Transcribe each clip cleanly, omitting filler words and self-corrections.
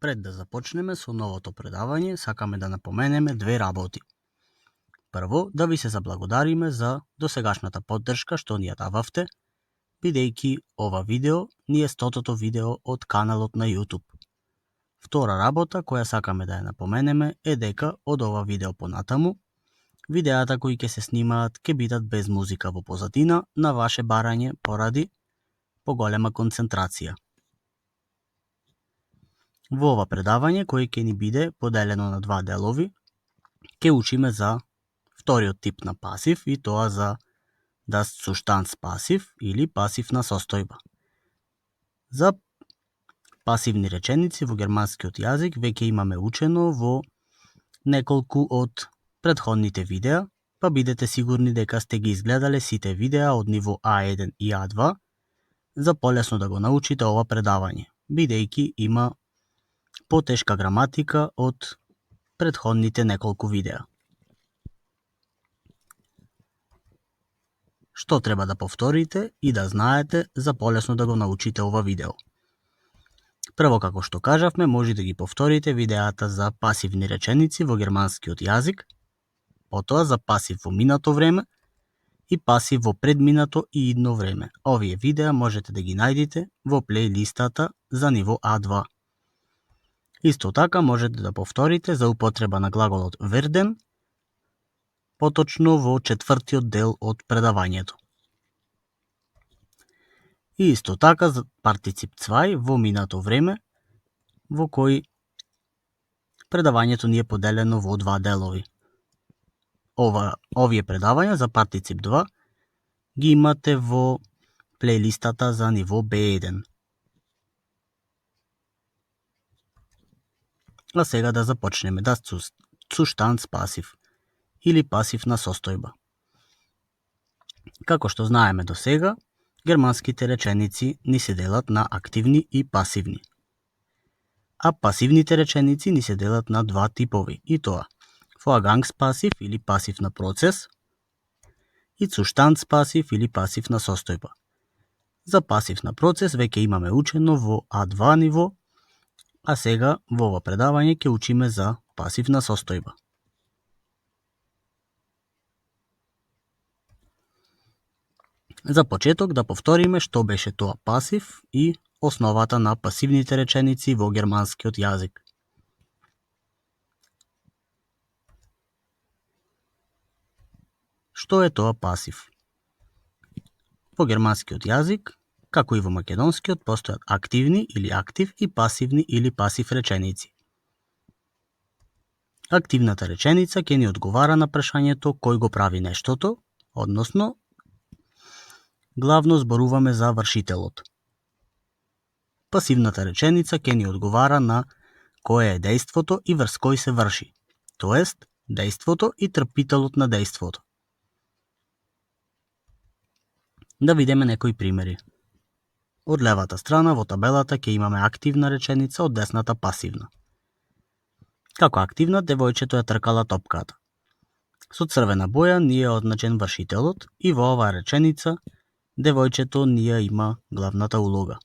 Пред да започнеме со новото предавање, сакаме да напоменеме две работи. Прво, да ви се заблагодариме за досегашната поддршка што ни ја дававте, бидејќи ова видео ни е 100-тото видео од каналот на YouTube. Втора работа која сакаме да ја напоменеме е дека од ова видео понатаму, видеата кои ќе се снимаат ќе бидат без музика во позадина на ваше барање поради поголема концентрација. Во ова предавање, кој ќе ни биде поделено на два делови, ќе учиме за вториот тип на пасив и тоа за das Zustandspasiv или пасивна состојба. За пасивни реченици во германскиот јазик веќе имаме учено во неколку од претходните видеа, па бидете сигурни дека сте ги изгледале сите видеа од ниво А1 и А2 за полесно да го научите ова предавање, бидејќи има потешка граматика од претходните неколку видеа. Што треба да повторите и да знаете за полесно да го научите ова видео? Прво, како што кажавме, може да ги повторите видеата за пасивни реченици во германскиот јазик, потоа за пасив во минато време и пасив во предминато и идно време. Овие видеа можете да ги најдете во плейлистата за ниво А2. Исто така можете да повторите за употреба на глаголот werden, поточно во четвртиот дел од предавањето. И исто така за партицип 2 во минато време, во кој предавањето ни е поделено во два делови. Овие предавања за партицип 2 ги имате во плейлистата за ниво B1. А сега да започнеме. Das Zustandspasiv или пасивна состојба. Како што знаеме до сега, германските реченици ни се делат на активни и пасивни. А пасивните реченици ни се делат на два типови, и тоа Vorgangspasiv или пасив на процес и Zustandspasiv или пасив на состојба. За пасив на процес веќе имаме учено во А2 ниво, а сега во ова предавање ќе учиме за пасивна состојба. За почеток да повториме што беше тоа пасив и основата на пасивните реченици во германскиот јазик. Што е тоа пасив? Во германскиот јазик, како и во македонскиот, постојат активни или актив и пасивни или пасив реченици. Активната реченица ќе ни одговара на прашањето кој го прави нештото, односно главно зборуваме за вршителот. Пасивната реченица ќе ни одговара на кое е дејството и врз кој се врши, тоест дејството и трпителот на дејството. Да видиме некои примери. Од левата страна во табелата ќе имаме активна реченица, од десната пасивна. Како активна, девојчето ја тркала топката. Со црвена боја ни е означен вршителот и во оваа реченица девојчето ни ја има главната улога.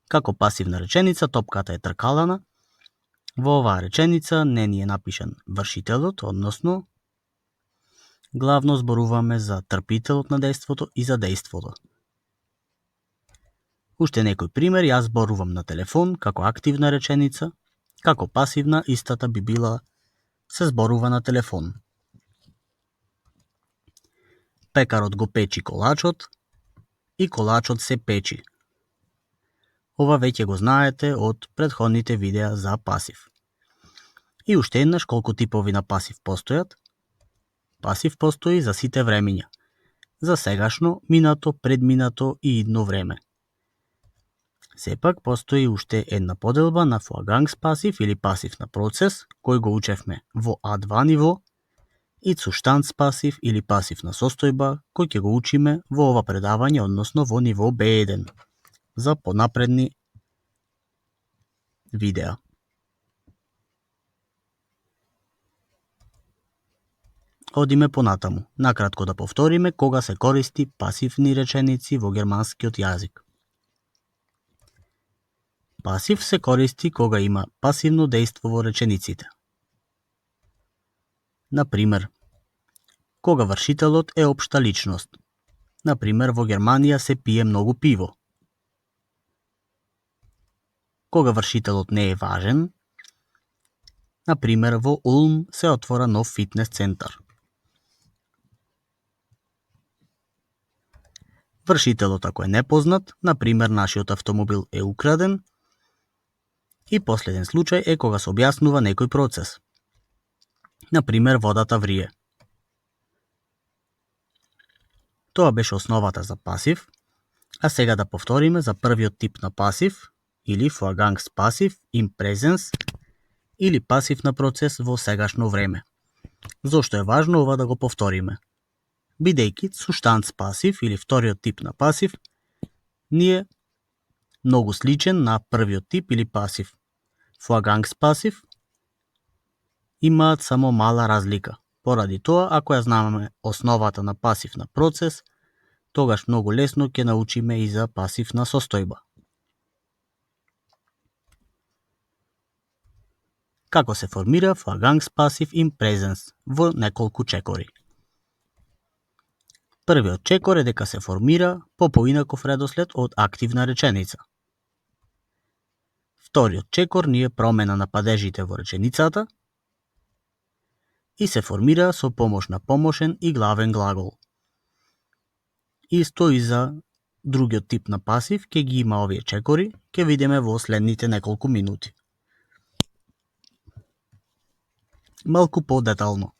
Како пасивна реченица, топката е тркалана, во оваа реченица не ни е напишан вршителот, односно главно зборуваме за трпителот на дејството и за дејството. Уште некој пример, јас зборувам на телефон како активна реченица, како пасивна истата би била се зборува на телефон. Пекарот го печи колачот и колачот се печи. Ова веќе го знаете од претходните видеа за пасив. И уште еднаш колку типови на пасив постојат? Пасив постои за сите времиња. За сегашно, минато, предминато и идно време. Сепак постои уште една поделба на Vorgangspasiv или пасив на процес, кој го учевме во А2 ниво, и Zustandspasiv или пасив на состојба, кој ќе го учиме во ова предавање, односно во ниво B1, за понапредни видеа. Одиме понатаму. Накратко да повториме кога се користи пасивни реченици во германскиот јазик. Пасив се користи кога има пасивно дејство во речениците. Например, кога вршителот е општа личност. Например, во Германија се пие многу пиво. Кога вршителот не е важен, например, во Улм се отвора нов фитнес центар. Вршителот ако е непознат, например, нашиот автомобил е украден, и последен случај е кога се објаснува некој процес. Например, водата врие. Тоа беше основата за пасив, а сега да повториме за првиот тип на пасив, или флаганс пасив, in presence, или пасив на процес во сегашно време. Зошто е важно ова да го повториме? Бидејќи суштанц пасив, или вториот тип на пасив, ни е многу сличен на првиот тип или пасив. Флаганс пасив имаат само мала разлика. Поради тоа, ако ја знаме основата на пасив на процес, тогаш многу лесно ќе научиме и за пасив на состојба. Како се формира флаганс пасив in presence во неколку чекори. Првиот чекор е дека се формира по поинаков редослед од активна реченица. Вториот чекор ни е промена на падежите во реченицата и се формира со помош на помошен и главен глагол. Исто и за другиот тип на пасив, ќе ги има овие чекори, ќе видиме во следните неколку минути. Малку подетално.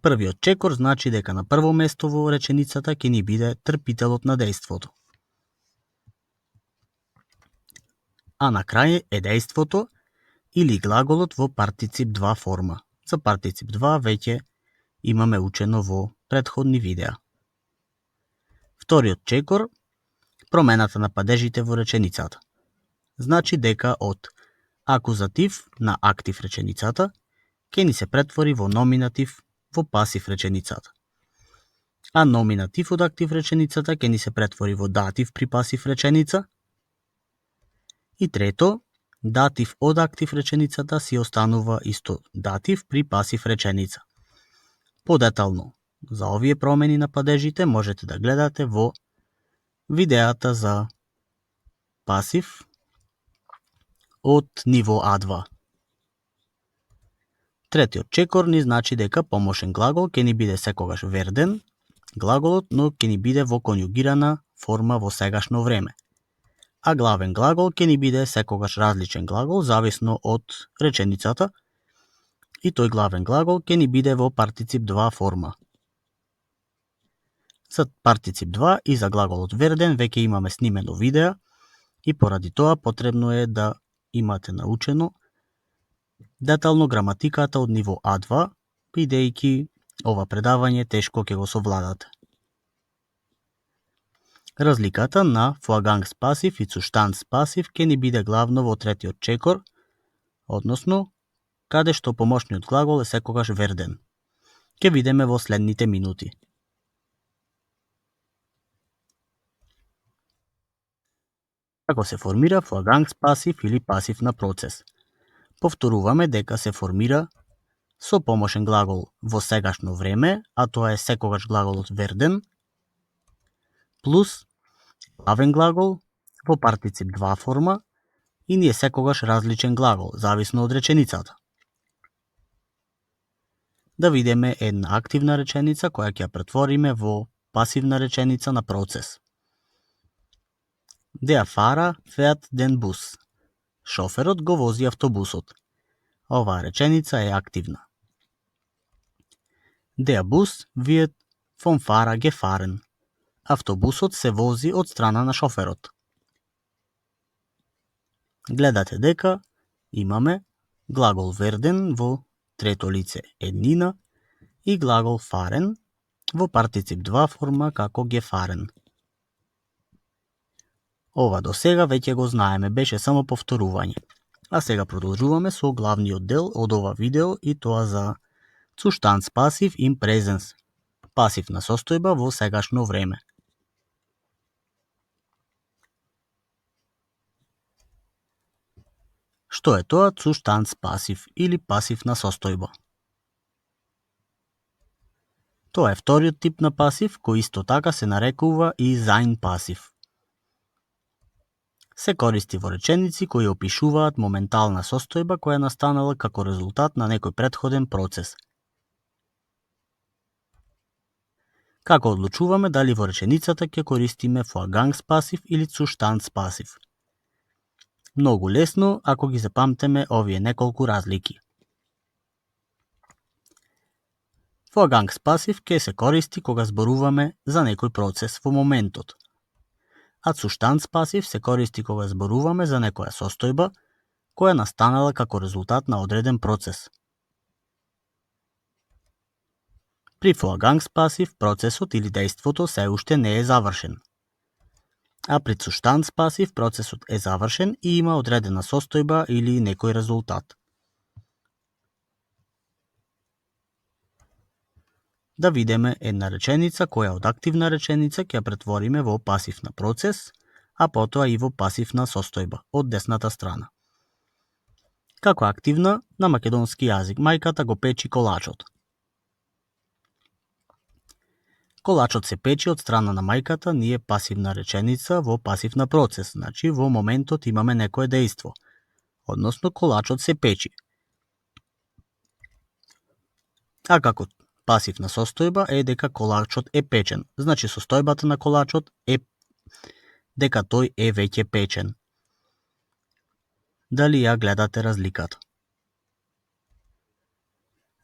Првиот чекор значи дека на прво место во реченицата ќе ни биде трпителот на дејството. А на крај е дејството или глаголот во партицип 2 форма. За партицип 2 веќе имаме учено во претходни видеа. Вториот чекор, промената на падежите во реченицата. Значи дека од акузатив на актив реченицата ќе ни се претвори во номинатив во пасив реченицата. А номинатив од актив реченицата ќе ни се претвори во датив при пасив реченица. И трето, датив од актив реченицата си останува исто датив при пасив реченица. Подетално за овие промени на падежите можете да гледате во видеата за пасив од ниво А2. Третиот чекор ни значи дека помошен глагол ќе ни биде секогаш верден глаголот, но ќе ни биде во конјугирана форма во сегашно време. А главен глагол ќе ни биде секогаш различен глагол, зависно од реченицата, и тој главен глагол ќе ни биде во партицип 2 форма. За партицип 2 и за глаголот верден веќе имаме снимено видео и поради тоа потребно е да имате научено детално граматиката од ниво А2, бидејќи ова предавање тешко ќе го совладате. Разликата на флаганс пасив и суштанц пасив ќе ни биде главно во третиот чекор, односно каде што помошниот глагол е секогаш верден. Ќе видиме во следните минути. Како се формира флаганс пасив или пасив на процес? Повторуваме дека се формира со помошен глагол во сегашно време, а тоа е секогаш глаголот верден, плюс главен глагол во партицип 2 форма и ни е секогаш различен глагол, зависно од реченицата. Да видиме една активна реченица која ќе ја претвориме во пасивна реченица на процес. Der Fahrer fährt den Bus. Шоферот го вози автобусот. Оваа реченица е активна. Der Bus wird vom Fahrer gefahren. Автобусот се вози од страна на шоферот. Гледате дека имаме глагол верден во трето лице еднина и глагол fahren во партицип 2 форма како gefahren. Ова до сега веќе го знаеме, беше само повторување. А сега продолжуваме со главниот дел од ова видео и тоа за суштанц пасив in presence, пасив на состојба во сегашно време. Што е тоа Zustandspassiv или пасивна состојба? Тоа е вториот тип на пасив, кој исто така се нарекува и Sein пасив. Се користи во реченици кои опишуваат моментална состојба која настанала како резултат на некој претходен процес. Како одлучуваме дали во реченицата ќе користиме Vorgangspasiv или Zustandspasiv? Многу лесно ако ги запамтиме овие неколку разлики. Vorgangspasiv ќе се користи кога зборуваме за некој процес во моментот, а Zustandspasiv се користи кога зборуваме за некоја состојба која настанала како резултат на одреден процес. При Vorgangspasiv процесот или дејството се уште не е завршен, а при Zustandspasiv процесот е завршен и има одредена состојба или некој резултат. Да видиме една реченица која од активна реченица ќе ја претвориме во пасивна процес, а потоа и во пасивна состојба од десната страна. Како активна, на македонски јазик, мајката го печи колачот. Колачот се печи од страна на мајката, ние пасивна реченица во пасивна процес, значи во моментот имаме некое дејство, односно колачот се печи. А како пасивна состојба е дека колачот е печен, значи состојбата на колачот е дека тој е веќе печен. Дали ја гледате разликата?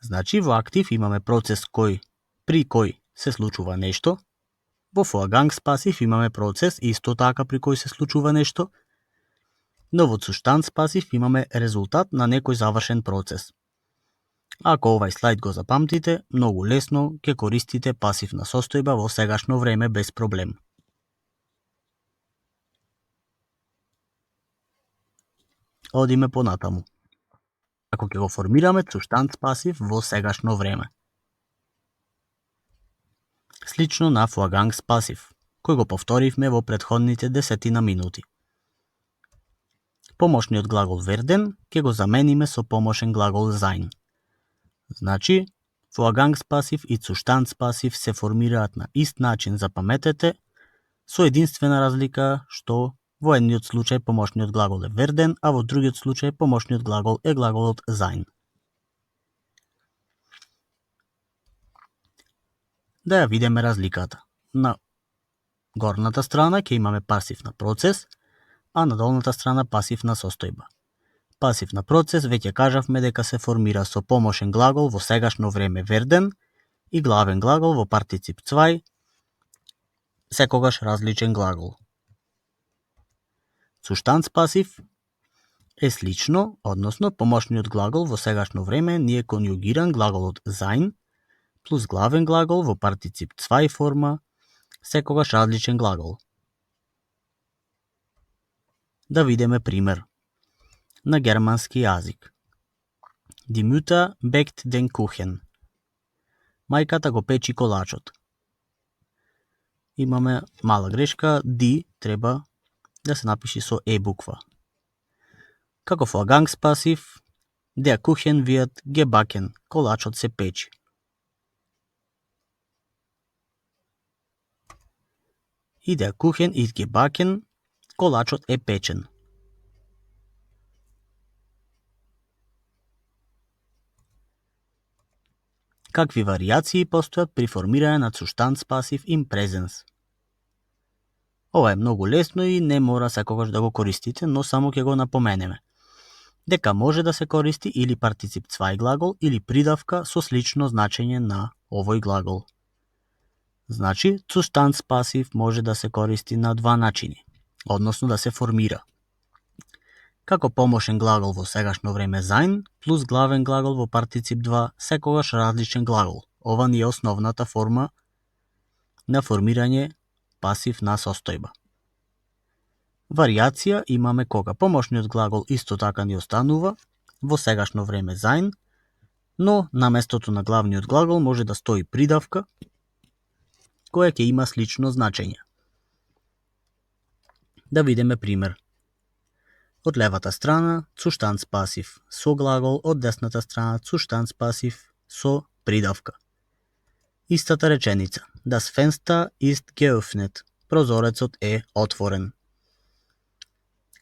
Значи во актив имаме процес при кој се случува нешто, во Vorgangspasiv имаме процес исто така при кој се случува нешто, но во Zustandspasiv имаме резултат на некој завршен процес. Ако овај слайд го запамтите, многу лесно ќе користите пасивна состојба во сегашно време без проблем. Одиме понатаму. Ако ќе го формираме Zustandspasiv во сегашно време. Слично на Vorgangspasiv, кој го повторивме во претходните 10 минути. Помошниот глагол werden ќе го замениме со помошен глагол sein. Значи, Vorgangspasiv и Zustandspasiv се формираат на ист начин, запаметете, со единствена разлика што во едниот случај помошниот глагол е werden, а во другиот случај помошниот глагол е глаголот sein. Да ја видиме разликата. На горната страна ќе имаме пасивна процес, а на долната страна пасивна состојба. Пасивна процес веќе кажавме дека се формира со помошен глагол во сегашно време werden и главен глагол во партицип zwei, секогаш различен глагол. Zustandspasiv е слично, односно помошниот глагол во сегашно време ни е конјугиран глаголот sein плюс главен глагол во партицип zwei форма, секогаш различен глагол. Да видиме пример. На германски јазик. Die Mutter backt den Kuchen. Мајката го печи колачот. Имаме мала грешка, die треба да се напише со е буква. Како Vorgangspasiv, der Kuchen wird gebacken. Колачот се печи. И der Kuchen ist gebacken. Колачот е печен. Какви варијации постојат при формирање на Zustandspasiv in Presens? Ова е многу лесно и не мора секогаш да го користите, но само ќе го напоменеме. Дека може да се користи или партицип zwei глагол или придавка со слично значење на овој глагол. Значи, Zustandspasiv може да се користи на два начини, односно да се формира. Како помошен глагол во сегашно време sein, плюс главен глагол во партицип 2, секогаш различен глагол. Ова ни е основната форма на формирање пасивна состојба. Варијација имаме кога помошниот глагол исто така ни останува во сегашно време sein, но на местото на главниот глагол може да стои придавка која ќе има слично значење. Да видиме пример. од левата страна цуштанц пасив со глагол, од десната страна цуштанц пасив со придавка. Истата реченица. Das Fenster ist geöffnet. Прозорецот е отворен.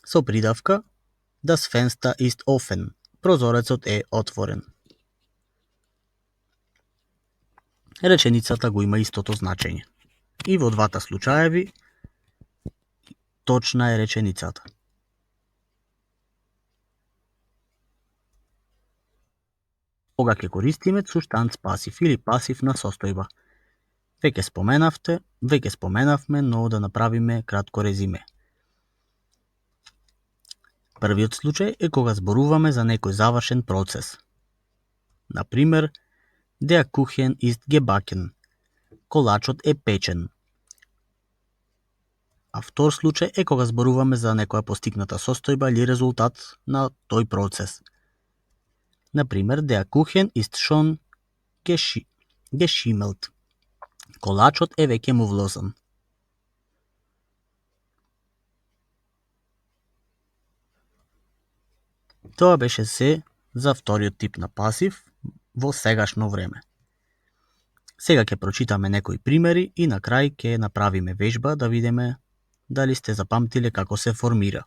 Со придавка Das Fenster ist offen. Прозорецот е отворен. Реченицата го има истото значење. И во двата случаеви точна е реченицата. Кога ќе користиме цуштанц пасив или пасивна состојба? Веќе споменавме, но да направиме кратко резиме. Првиот случај е кога зборуваме за некој завршен процес. Например, Der Kuchen ist gebacken. Колачот е печен. А втор случај е кога зборуваме за некоја постигната состојба или резултат на тој процес. Например, Der Kuchen ist schon geschimmelt. Колачот е веќе мувлозан. Тоа беше се за вториот тип на пасив во сегашно време. Сега ќе прочитаме некои примери и на крај ќе направиме вежба да видиме дали сте запамтиле како се формира.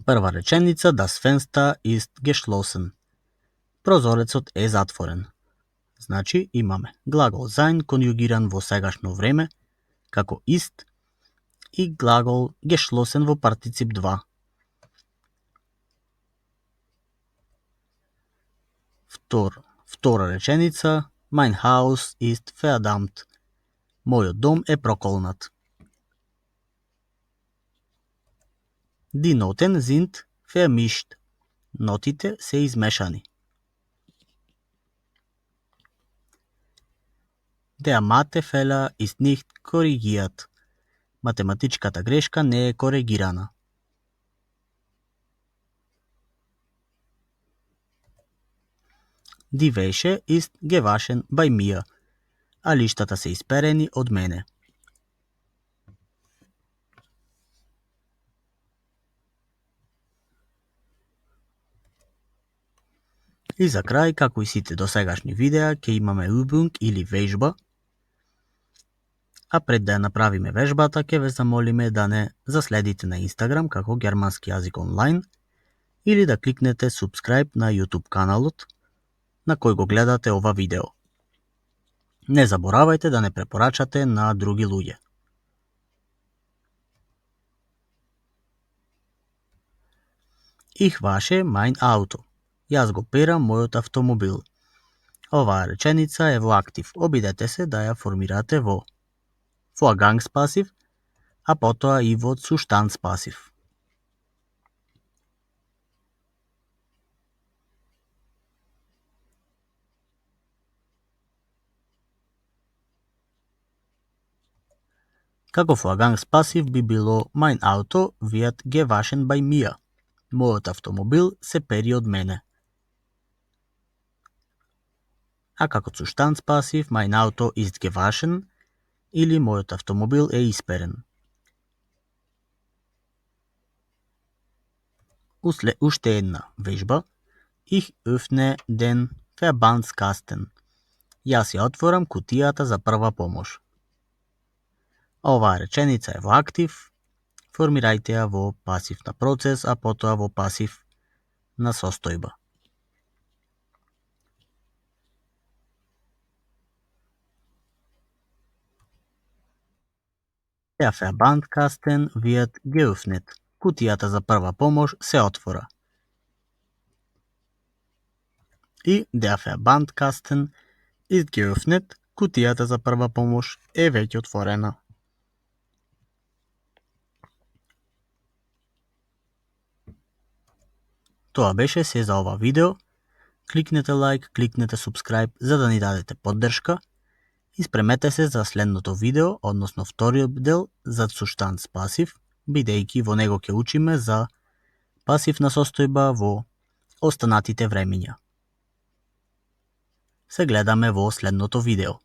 Прва реченица, Das Fenster ist geschlossen. Прозорецот е затворен. Значи имаме глагол sein конјугиран во сегашно време како ist и глагол geschlossen во партицип 2. Втора реченица, Mein Haus ist verdammt. Мојот дом е проколнат. Die Noten sind vermischt. Нотите се измешани. Der Mathefehler ist nicht korrigiert. Математичката грешка не е коригирана. Die Wäsche ist gewaschen bei mir. А лиштата се исперени од мене. И за крај, како и сите досегашни видеа, ќе имаме Übung или вежба. А пред да ја направиме вежбата, ќе ве замолиме да не заследите на Instagram како германски јазик онлайн или да кликнете subscribe на YouTube каналот на кој го гледате ова видео. Не заборавајте да не препорачате на други луѓе. Ich wasche mein Auto. Јас го перам мојот автомобил. Оваа реченица е во актив. Обидете се да ја формирате во Vorgangspasiv, а потоа и во Zustandspasiv. Како Vorgangspasiv би било Mein Auto wird gewaschen bei mir. Мојот автомобил се пери од мене. А како Zustandspasiv Mein Auto ist gewaschen или мојот автомобил е исперен. Уште една вежба. Ich öffne den Verbandskasten. Јас ја отворам кутијата за прва помош. Оваа реченица е во актив. Формирајте ја во пасив на процес, а потоа во пасив на состојба. Der Verbandkasten wird geöffnet. Кутијата за прва помош се отвора. И Der Verbandkasten ist geöffnet. Кутијата за прва помош е веќе отворена. Тоа беше се за ова видео. Кликнете лайк, кликнете subscribe за да ни дадете поддршка и спремете се за следното видео, односно вториот дел за Zustandspasiv пасив, бидејќи во него ќе учиме за пасивна состојба во останатите времиња. Се гледаме во следното видео.